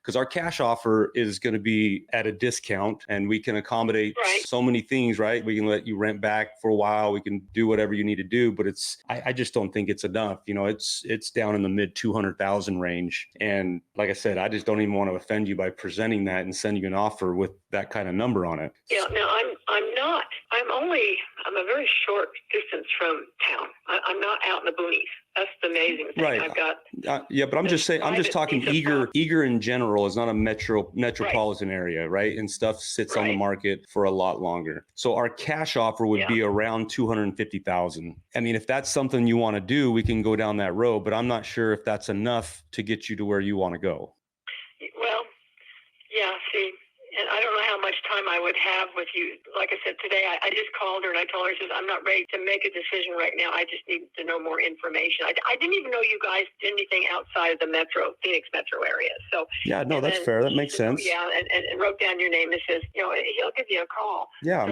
because our cash offer is going to be at a discount and we can accommodate so many things, right? We can let you rent back for a while. We can do whatever you need to do, but I just don't think it's enough. It's down in the mid 200,000 range. And like I said, I just don't even want to offend you by presenting that and sending you an offer with that kind of number on it. Yeah, no, I'm not. I'm a very short distance from town. I'm not out in the boonies. That's the amazing thing. Right. I've got. Yeah, but I'm just saying, I'm just talking Eager in general is not a metropolitan area, right? And stuff sits on the market for a lot longer. So our cash offer would be around 250,000. I mean, if that's something you want to do, we can go down that road, but I'm not sure if that's enough to get you to where you want to go. Well, yeah, see. And I don't know how much time I would have with you. Like I said, today I just called her and I told her, I'm not ready to make a decision right now. I just need to know more information. I didn't even know you guys did anything outside of the Phoenix metro area. So yeah, no, that's fair. That makes sense. Yeah, and wrote down your name. It says, he'll give you a call. Yeah,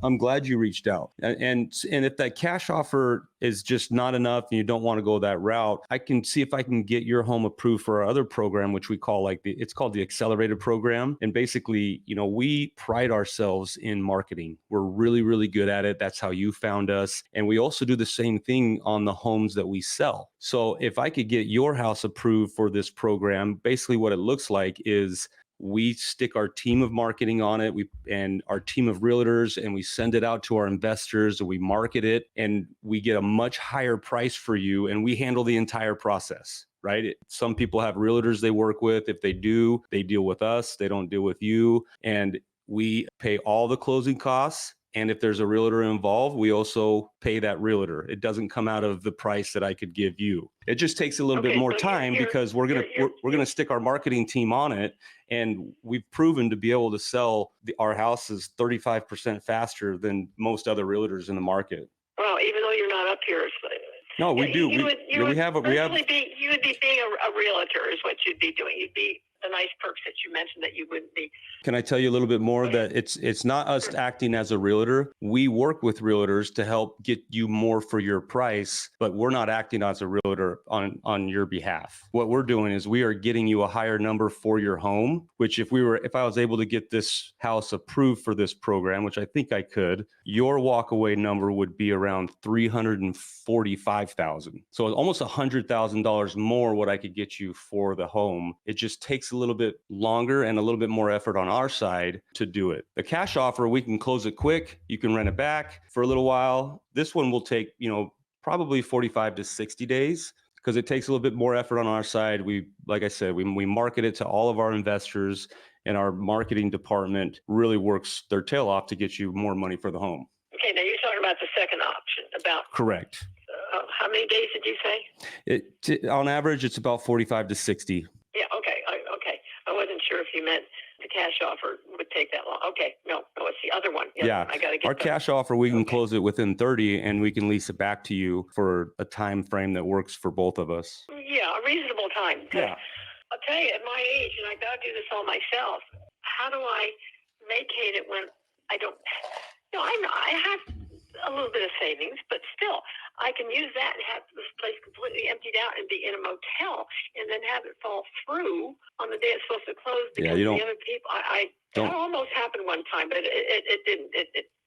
I'm glad you reached out. And if that cash offer is just not enough and you don't want to go that route, I can see if I can get your home approved for our other program, which we call it's called the accelerated program. And basically, we pride ourselves in marketing. We're really, really good at it. That's how you found us. And we also do the same thing on the homes that we sell. So if I could get your house approved for this program, basically what it looks like is we stick our team of marketing on it, and our team of realtors, and we send it out to our investors, and we market it, and we get a much higher price for you, and we handle the entire process. Right? Some people have realtors they work with. If they do, they deal with us. They don't deal with you. And we pay all the closing costs. And if there's a realtor involved, we also pay that realtor. It doesn't come out of the price that I could give you. It just takes a little bit more time because we're gonna stick our marketing team on it, and we've proven to be able to sell our houses 35% faster than most other realtors in the market. Well, even though you're not up here. No, we do. You would be being a realtor is what you'd be doing. You'd be the nice perks that you mentioned that you wouldn't be. Can I tell you a little bit more that it's not us acting as a realtor. We work with realtors to help get you more for your price, but we're not acting as a realtor on your behalf. What we're doing is we are getting you a higher number for your home, which if I was able to get this house approved for this program, which I think I could, your walkaway number would be around $345,000. So it's almost $100,000 more what I could get you for the home. It just takes a little bit longer and a little bit more effort on our side to do it. The cash offer, we can close it quick. You can rent it back for a little while. This one will take, probably 45 to 60 days because it takes a little bit more effort on our side. Like I said, we market it to all of our investors, and our marketing department really works their tail off to get you more money for the home. Okay, now you're talking about the second option. Correct. How many days did you say? On average, it's about 45 to 60. Yeah, okay. I wasn't sure if you meant the cash offer would take that long. Okay, no, it's the other one. Yeah, I gotta get our cash offer, we can close it within 30, and we can lease it back to you for a time frame that works for both of us. Yeah, a reasonable time. Yeah. I'll tell you, at my age, and I got to do this all myself, how do I vacate it when I don't... I have a little bit of savings, but still, I can use that and have this place completely emptied out and be in a motel, and then have it fall through on the day it's supposed to close because the other people. That almost happened one time, but it didn't.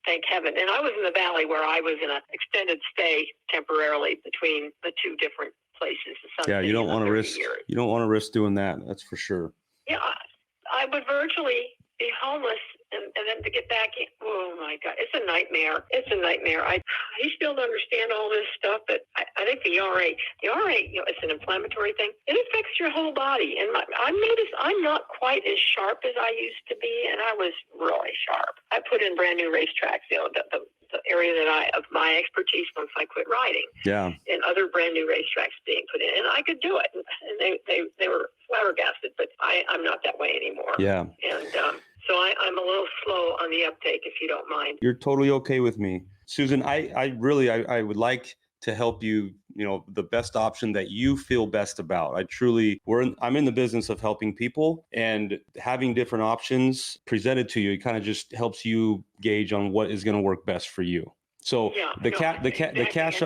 Thank heaven. And I was in the valley where I was in an extended stay temporarily between the two different places. Yeah, you don't want to risk. You don't want to risk doing that. That's for sure. Yeah, I would virtually be homeless and then to get back in. Oh my God, it's a nightmare. It's a nightmare. I still don't understand all this stuff, but I think the RA, it's an inflammatory thing. It affects your whole body. And I noticed I'm not quite as sharp as I used to be, and I was really sharp. I put in brand new racetracks, the area of my expertise once I quit riding. Yeah. And other brand new racetracks being put in, and I could do it. And they were flabbergasted, but I'm not that way anymore. Yeah. And so I'm a little slow on the uptake, if you don't mind. You're totally okay with me, Susan. I really would like to help you, the best option that you feel best about. I'm in the business of helping people, and having different options presented to you, it kind of just helps you gauge on what is going to work best for you. So the cash,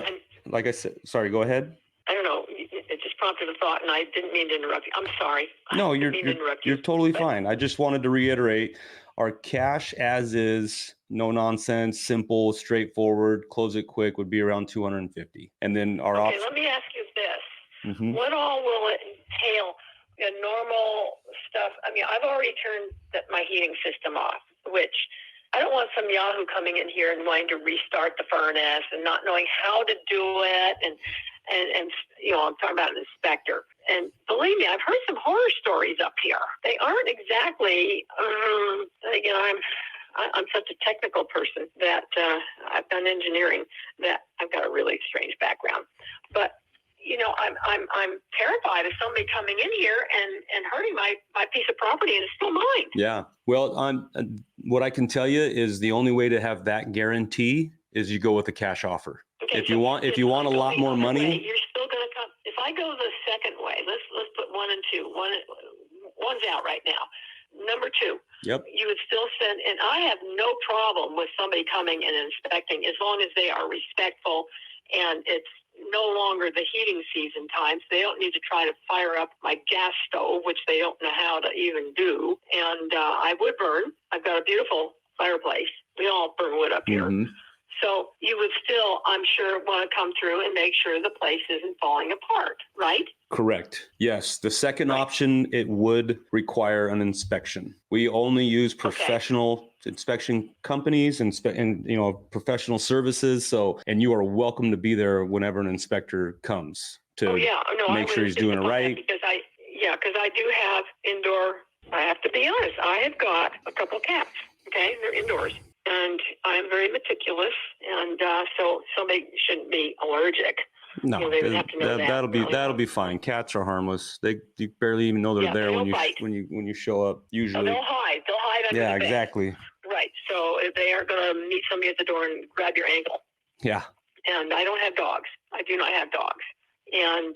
like I said, sorry, go ahead. I don't know. It just prompted a thought, and I didn't mean to interrupt you. I'm sorry. No, I didn't mean to interrupt you. you're totally But fine. I just wanted to reiterate our cash as is, no nonsense, simple, straightforward, close it quick would be around 250. And then our okay, option. let me ask you this. Mhm. What all will it entail? Normal stuff. I mean, I've already turned my heating system off, which I don't want some Yahoo coming in here and wanting to restart the furnace and not knowing how to do it. And I'm talking about an inspector. And believe me, I've heard some horror stories up here. They aren't exactly, I'm such a technical person that I've done engineering, that I've got a really strange background. But I'm terrified of somebody coming in here and hurting my piece of property, and it's still mine. Yeah. Well, what I can tell you is the only way to have that guarantee is you go with a cash offer. Okay, If you want a lot more money, you're still going to come. If I go the second way, let's put 1 and 2. One's out right now. Number 2. Yep. You would still send, and I have no problem with somebody coming and inspecting as long as they are respectful and it's no longer the heating season times. They don't need to try to fire up my gas stove, which they don't know how to even do. And I would burn. I've got a beautiful fireplace. We all burn wood up here. Mm-hmm. So you would still, I'm sure, want to come through and make sure the place isn't falling apart, right? Correct. Yes. The second option, it would require an inspection. We only use professional inspection companies and professional services. So, and you are welcome to be there whenever an inspector comes to make sure he's doing it right. Because I do have indoor. I have to be honest. I have got a couple cats. Okay, they're indoors. And I'm very meticulous, and so somebody shouldn't be allergic. No, they would have to know that'll be fine. Cats are harmless. You barely even know they're there when you show up. Usually, they'll hide. They'll hide under the bed. Exactly. Right. So if they are going to meet somebody at the door and grab your ankle. Yeah. And I don't have dogs. I do not have dogs, and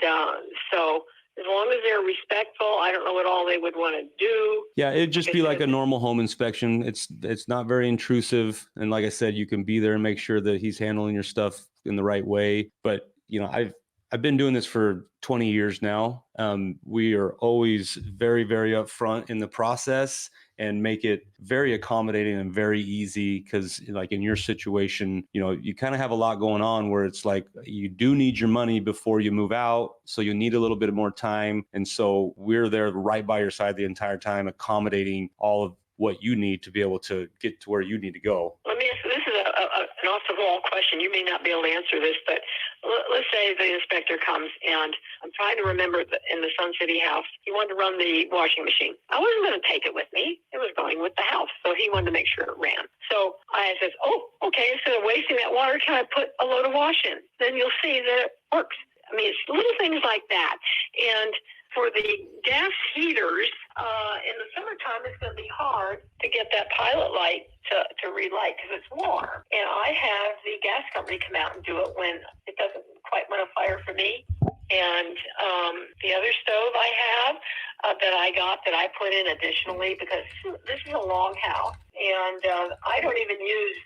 so. As long as they're respectful, I don't know what all they would want to do. Yeah, it'd just be like a normal home inspection. It's not very intrusive. And like I said, you can be there and make sure that he's handling your stuff in the right way. But, I've been doing this for 20 years now. We are always very, very upfront in the process and make it very accommodating and very easy, because like in your situation, you kind of have a lot going on where it's like you do need your money before you move out. So you need a little bit more time. And so we're there right by your side the entire time, accommodating all of what you need to be able to get to where you need to go. Let me ask you, this is an off-the-wall question. You may not be able to answer this, but let's say the inspector comes, and I'm trying to remember in the Sun City house, he wanted to run the washing machine. I wasn't going to take it with me. It was going with the house, so he wanted to make sure it ran. So I said, okay, instead of wasting that water, can I put a load of wash in? Then you'll see that it works. I mean, it's little things like that. And for the gas heaters, in the summertime, it's going to be hard to get that pilot light to relight because it's warm. And I have the gas company come out and do it when it doesn't quite want to fire for me. And the other stove I have that I got that I put in additionally, because this is a long house, and I don't even use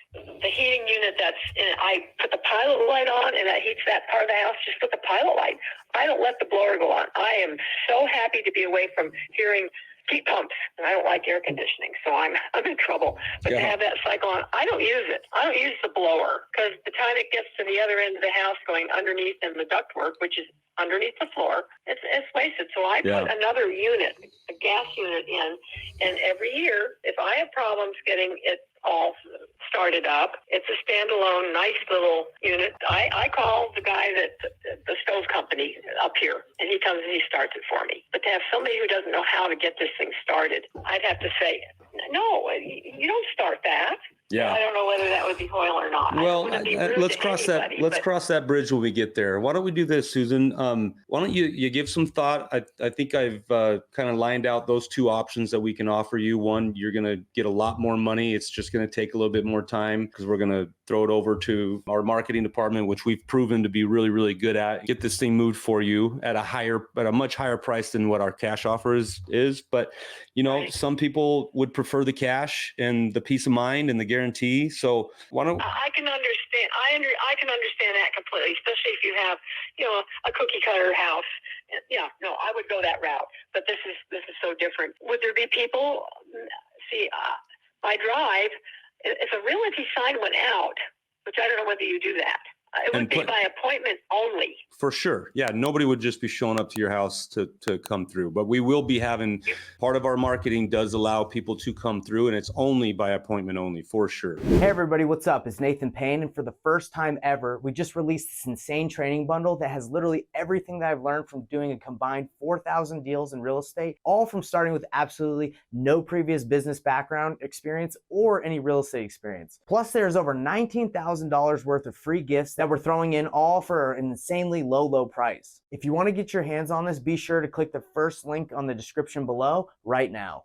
the heating unit that's in it. I put the pilot light on, and that heats that part of the house. Just put the pilot light. I don't let the blower go on. I am so happy to be away from hearing heat pumps, and I don't like air conditioning, so I'm in trouble. But to have that cycle on, I don't use it. I don't use the blower, because the time it gets to the other end of the house going underneath in the ductwork, which is underneath the floor, it's wasted. So I put another unit, a gas unit in, and every year, if I have problems getting it all started up, it's a standalone, nice little unit. I call the guy the stove company up here, and he comes and he starts it for me. But to have somebody who doesn't know how to get this thing started, I'd have to say, no, you don't start that. Yeah. I don't know whether that would be Hoyle or not. Well, let's cross that bridge when we get there. Why don't we do this, Susan? Why don't you give some thought? I think I've kind of lined out those two options that we can offer you. One, you're going to get a lot more money. It's just going to take a little bit more time, because we're going to throw it over to our marketing department, which we've proven to be really, really good at. Get this thing moved for you at a much higher price than what our cash offer is. But some people would prefer the cash and the peace of mind and the guarantee. So why don't I can understand. I can understand that completely, especially if you have, a cookie cutter house, Yeah, no, I would go that route. But this is so different. Would there be people? See, my drive, if a realty sign went out, which I don't know whether you do that, it would be by appointment only. For sure. Yeah. Nobody would just be showing up to your house to come through, but we will be having, part of our marketing does allow people to come through, and it's only by appointment only, for sure. Hey everybody, what's up? It's Nathan Payne, and for the first time ever, we just released this insane training bundle that has literally everything that I've learned from doing a combined 4,000 deals in real estate, all from starting with absolutely no previous business background experience or any real estate experience. Plus, there's over $19,000 worth of free gifts that we're throwing in, all for an insanely low price. If you want to get your hands on this, be sure to click the first link on the description below right now.